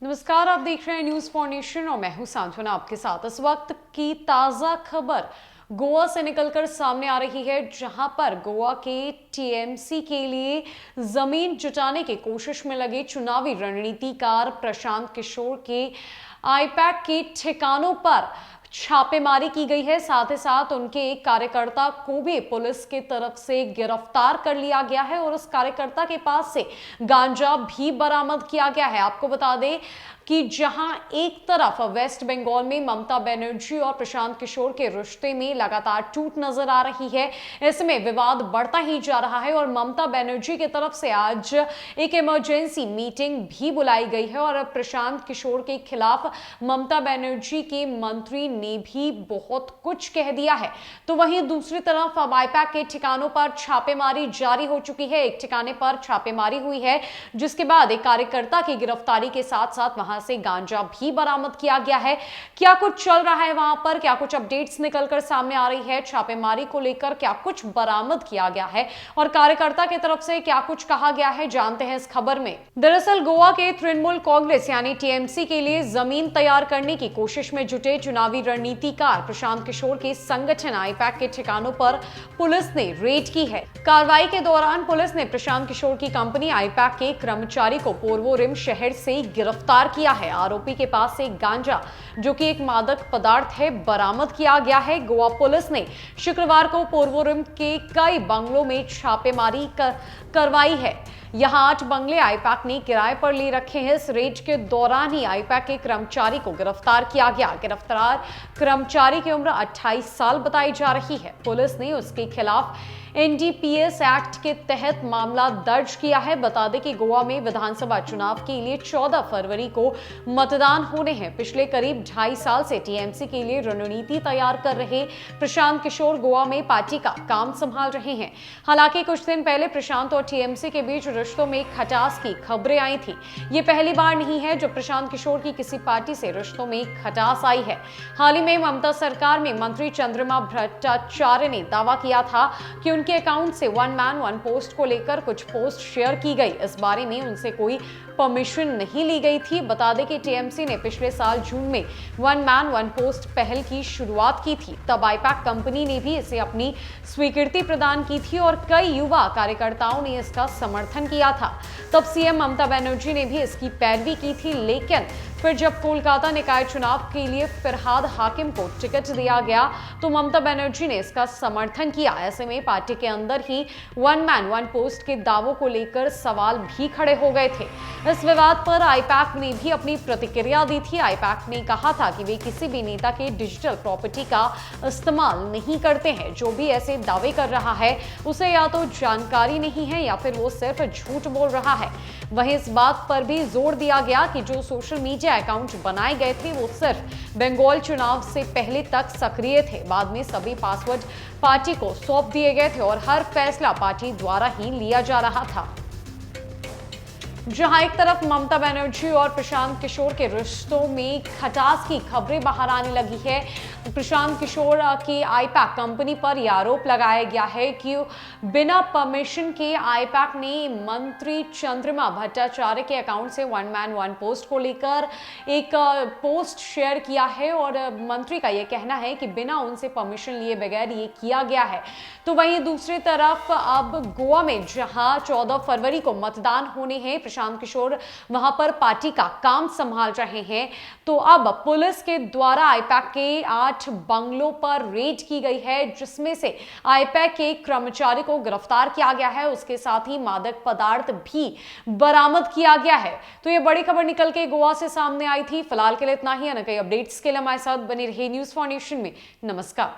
नमस्कार, आप देख रहे हैं न्यूज फॉर नेशन और मैं हूं सांत्वना आपके साथ। इस वक्त की ताजा खबर गोवा से निकलकर सामने आ रही है, जहां पर गोवा के टीएमसी के लिए जमीन जुटाने की कोशिश में लगे चुनावी रणनीतिकार प्रशांत किशोर के आईपैक के ठिकानों पर छापेमारी की गई है। साथ ही साथ उनके एक कार्यकर्ता को भी पुलिस की तरफ से गिरफ्तार कर लिया गया है और उस कार्यकर्ता के पास से गांजा भी बरामद किया गया है। आपको बता दें कि जहां एक तरफ वेस्ट बंगाल में ममता बनर्जी और प्रशांत किशोर के रिश्ते में लगातार टूट नजर आ रही है, इसमें विवाद बढ़ता ही जा रहा है और ममता बनर्जी की तरफ से आज एक इमरजेंसी मीटिंग भी बुलाई गई है और प्रशांत किशोर के खिलाफ ममता बनर्जी के मंत्री ने भी बहुत कुछ कह दिया है। तो वहीं दूसरी तरफ अब आईपैक के ठिकानों पर छापेमारी जारी हो चुकी है। एक ठिकाने पर छापेमारी हुई है, जिसके बाद एक कार्यकर्ता की गिरफ्तारी के साथ साथ वहां से गांजा भी बरामद किया गया है। क्या कुछ चल रहा है वहां पर, क्या कुछ अपडेट्स निकलकर सामने आ रही है, छापेमारी को लेकर क्या कुछ बरामद किया गया है और कार्यकर्ता की तरफ से क्या कुछ कहा गया है, जानते हैं इस खबर में। दरअसल गोवा के तृणमूल कांग्रेस यानी टीएमसी के लिए जमीन तैयार करने की कोशिश में जुटे चुनावी रणनीतिकार प्रशांत किशोर के संगठन आईपैक के ठिकानों पर पुलिस ने रेड की है। कार्रवाई के दौरान पुलिस ने प्रशांत किशोर की कंपनी आईपैक के कर्मचारी को पोरवोरिम शहर से गिरफ्तार किया है। आरोपी के पास से गांजा, जो कि एक मादक पदार्थ है, बरामद किया गया है। गोवा पुलिस ने शुक्रवार को पोरवोरिम के कई बंगलों में छापेमारी करवाई है। यहां 8 बंगले आईपैक ने किराए पर ले रखे हैं। इस रेड के दौरान ही आईपैक के कर्मचारी को गिरफ्तार किया गया। गिरफ्तार कर्मचारी की उम्र 28 साल बताई जा रही है। पुलिस ने उसके खिलाफ एनडीपीएस एक्ट के तहत मामला दर्ज किया है। बता दें कि गोवा में विधानसभा चुनाव के लिए 14 फरवरी को मतदान होने हैं। पिछले करीब 2.5 साल से टीएमसी के लिए रणनीति तैयार कर रहे प्रशांत किशोर गोवा में पार्टी का काम संभाल रहे हैं। हालांकि कुछ दिन पहले प्रशांत और टीएमसी के बीच रिश्तों में खटास की खबरें आई थी। ये पहली बार नहीं है जब प्रशांत किशोर की किसी पार्टी से रिश्तों में खटास आई है। हाल ही में ममता सरकार में मंत्री चंद्रमा भट्टाचार्य ने दावा किया था कि उनके अकाउंट से वन मैन वन पोस्ट को लेकर कुछ पोस्ट शेयर की गई। इस बारे में उनसे कोई परमिशन नहीं ली गई थी। बता दें कि टीएमसी ने पिछले साल जून में वन मैन वन पोस्ट पहल की शुरुआत की थी। तब आईपैक कंपनी ने भी इसे अपनी स्वीकृति प्रदान की थी और कई युवा कार्यकर्ताओं ने इसका समर्थन किया था। तब सीएम ममता बनर्जी ने भी इसकी पैरवी की थी, लेकिन फिर जब कोलकाता निकाय चुनाव के लिए फिरहाद हाकिम को टिकट दिया गया तो ममता बनर्जी ने इसका समर्थन किया। ऐसे में पार्टी के अंदर ही वन मैन वन पोस्ट के दावों को लेकर सवाल भी खड़े हो गए थे। इस विवाद पर आईपैक ने भी अपनी प्रतिक्रिया दी थी। आईपैक ने कहा था कि वे किसी भी नेता के डिजिटल प्रॉपर्टी का इस्तेमाल नहीं करते हैं। जो भी ऐसे दावे कर रहा है उसे या तो जानकारी नहीं है या फिर वो सिर्फ झूठ बोल रहा है। वहीं इस बात पर भी जोर दिया गया कि जो सोशल मीडिया अकाउंट बनाए गए थे वो सिर्फ बंगाल चुनाव से पहले तक सक्रिय थे। बाद में सभी पासवर्ड पार्टी को सौंप दिए गए थे और हर फैसला पार्टी द्वारा ही लिया जा रहा था। जहां एक तरफ ममता बनर्जी और प्रशांत किशोर के रिश्तों में खटास की खबरें बाहर आने लगी है। प्रशांत किशोर की आईपैक कंपनी पर यह आरोप लगाया गया है कि बिना परमिशन के आईपैक ने मंत्री चंद्रमा भट्टाचार्य के अकाउंट से वन मैन वन पोस्ट को लेकर एक पोस्ट शेयर किया है और मंत्री का यह कहना है कि बिना उनसे परमिशन लिए बगैर ये किया गया है। तो वहीं दूसरी तरफ अब गोवा में जहां 14 फरवरी को मतदान होने हैं, प्रशांत किशोर वहां पर पार्टी का काम संभाल रहे हैं। तो अब पुलिस के द्वारा आईपैक के 8 बंगलों पर रेड की गई है, जिसमें से आईपैक के कर्मचारी को गिरफ्तार किया गया है। उसके साथ ही मादक पदार्थ भी बरामद किया गया है। तो ये बड़ी खबर निकल के गोवा से सामने आई थी। फिलहाल के लिए इतना ही। कई अपडेट्स के लिए हमारे साथ बनी रही न्यूज फॉर नेशन में। नमस्कार।